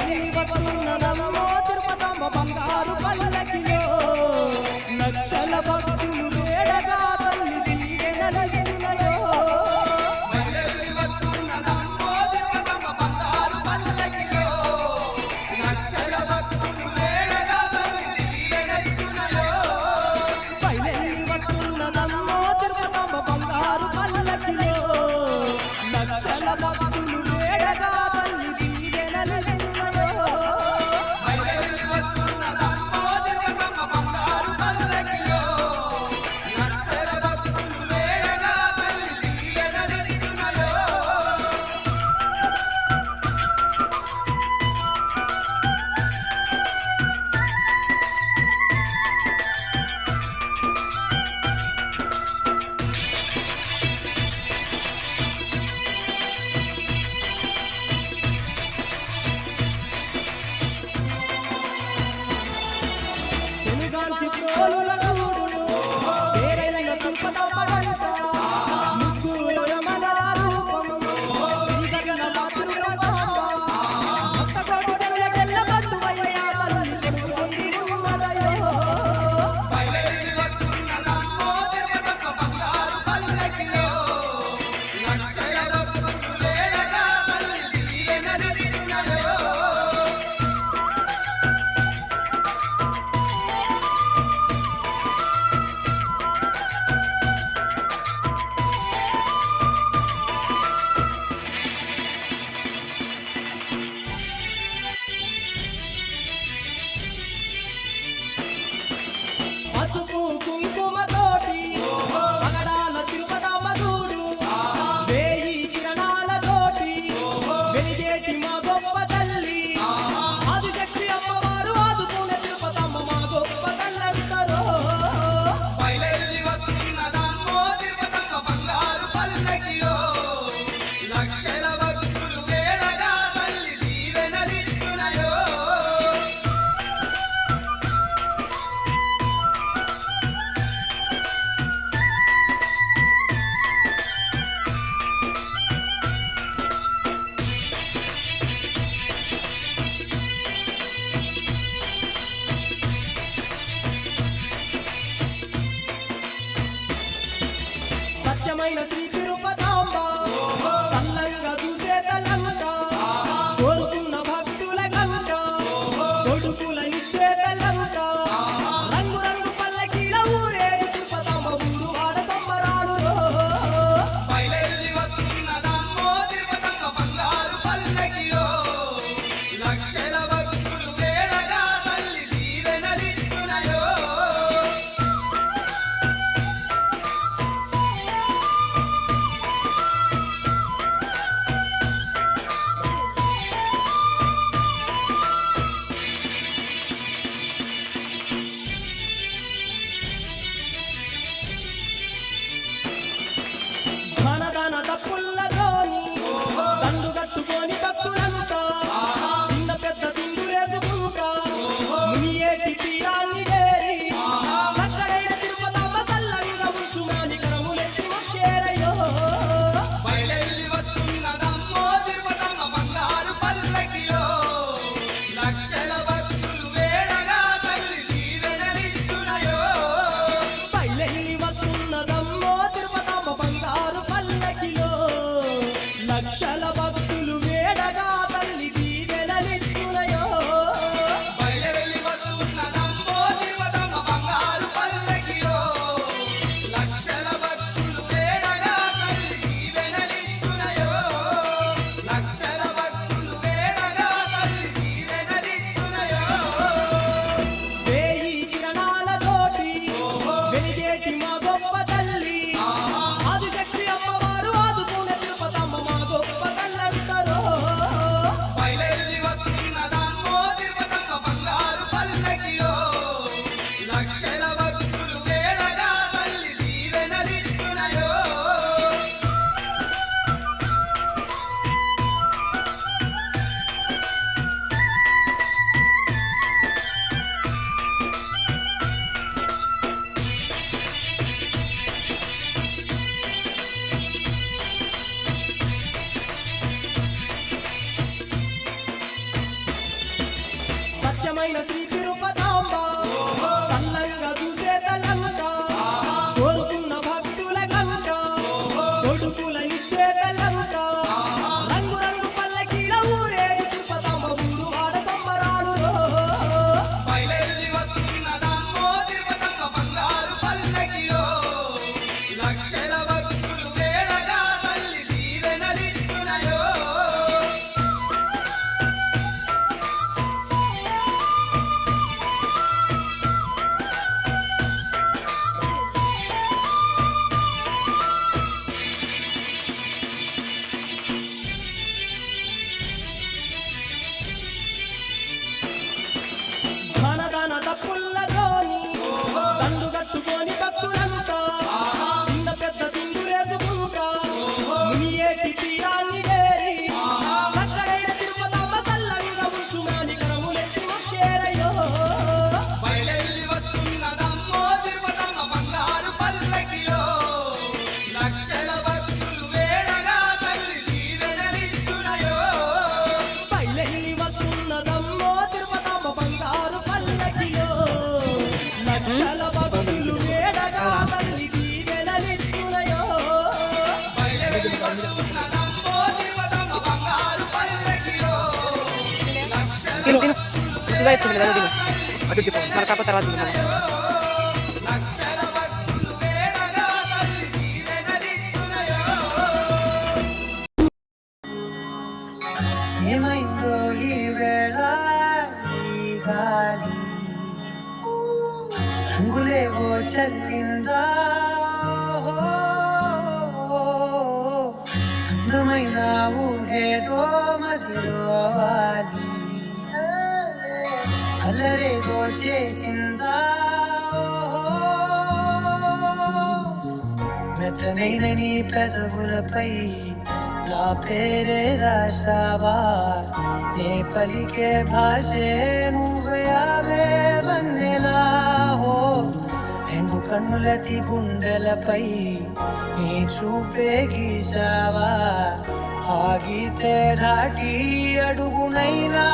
బయలెల్లి వస్తున్నదమ్మో తిరుపతమ్మ బంగారు పల్లకిలో లక్షల భక్తులు వేడగా తల్లి దీవెనలిచ్చినయో బయలెల్లి వస్తున్నదమ్మో తిరుపతమ్మ బంగారు పల్లకిలో లక్షల భక్తులు వేడగా తల్లి దీవెనలిచ్చినయో బయలెల్లి వస్తున్నదమ్మో తిరుపతమ్మ బంగారు పల్లకిలో లక్షల భక్తులు వేడగా తల్లి దీవెనలిచ్చినయో బయలెల్లి వస్తున్నదమ్మో తిరుపతమ్మ బంగారు పల్లకిలో లక్షల భక్తులు వేడగా తల్లి దీవెనలిచ్చినయో తెలుగాంచి ప్రోలుల చూడును పేరైన తిరుపతమ్మ గంట ముగ్గురు రమణ రూపము శ్రీగగన మా తిరుపతమ్మ భక్తకోటి జనులకెల్ల బంధువయ్యా తల్లి తెలుగున్నదయో బయలెల్లి వస్తున్నదమ్మో తిరుపతమ్మ బంగారు పల్లకిలో లక్షల భక్తులు వేడగా తల్లి దీవెనలిచ్చినయో పసుపు కుంకుమతోటి పగడాల తిరుపతమ్మ చూడు వేయి కిరణాలతోటి వెలిగేటి మా గొప్ప తల్లి ఆదిశక్తి అమ్మవారు ఆదుకునే తిరుపతమ్మ మా గొప్ప తల్లంటారో బయలెల్లి వస్తున్నదమ్మో తిరుపతమ్మ బంగారు పల్లకిలో లక్షల భక్తులు వేడగా తల్లి దీవెనలిచ్చునయో సత్యమైన శ్రీ తిరుపతాంబ సల్లంగా పవిత్రమైన శ్రీ తిరుపతాంబ చల్లంగా చూసే తలంక కోరుకున్న భక్తుల గంట కొడుకుల ఇచ్చే తలంక రంగు రంగు పల్లకీల ఊరేగి తిరుపతమ్మ ఊరు వాడ సంబరాలు బయలెల్లి వస్తున్నదమ్మో తిరుపతమ్మ బంగారు పల్లకిలో లక్షల భక్తులు వేడగా తల్లి దీవెనలిచ్చునయో ధన తప్పుల్లతోని దండు కట్టుకొని భక్తులంతా చిన్న పెద్ద సింగులేసుకుంటా మునియేటి తీరాన్ని చేరి చక్కడైన తిరుపతమ్మ సల్లంగా ఉంచుమాని కరములెత్తి మొక్కేరయ్యో బయలెల్లి వస్తున్నదమ్మో తిరుపతమ్మ బంగారు పల్లకిలో లక్షల భక్తులు వేడగా తల్లి దీవెనలిచ్చునయో బయలెల్లి వస్తున్నదమ్మో తిరుపతమ్మ బంగారు పల్లకిలో లక్షల భక్తులు వేడగా తల్లి దీవెనలిచ్చునయో బయలెల్లి వస్తున్నదమ్మో తిరుపతమ్మ బంగారు పల్లకిలో లక్షల తిను సుధా ఎత్తుంది కదా తిను అటు తిప్పు మన కాప తర్వాత తిందాం. లక్షల భక్తులు వేడగా తల్లి దీవెనలిచ్చునయో ఏమైందో ఈ వేళ ఈ గాలి రంగులేవో చల్లిందా అందమైన ఊహేదో మదిలో వాలి అల్లరేదో చేసిందా మెత్తనైన నీ పెదవులపై నా పేరే రాశావా నే పలికే భాషే నువ్వయావే వందెలా హో రెండు కన్నులతి గుండెలపై నీ చూపే గీసావా ఆగితే దాటి అడుగునైనా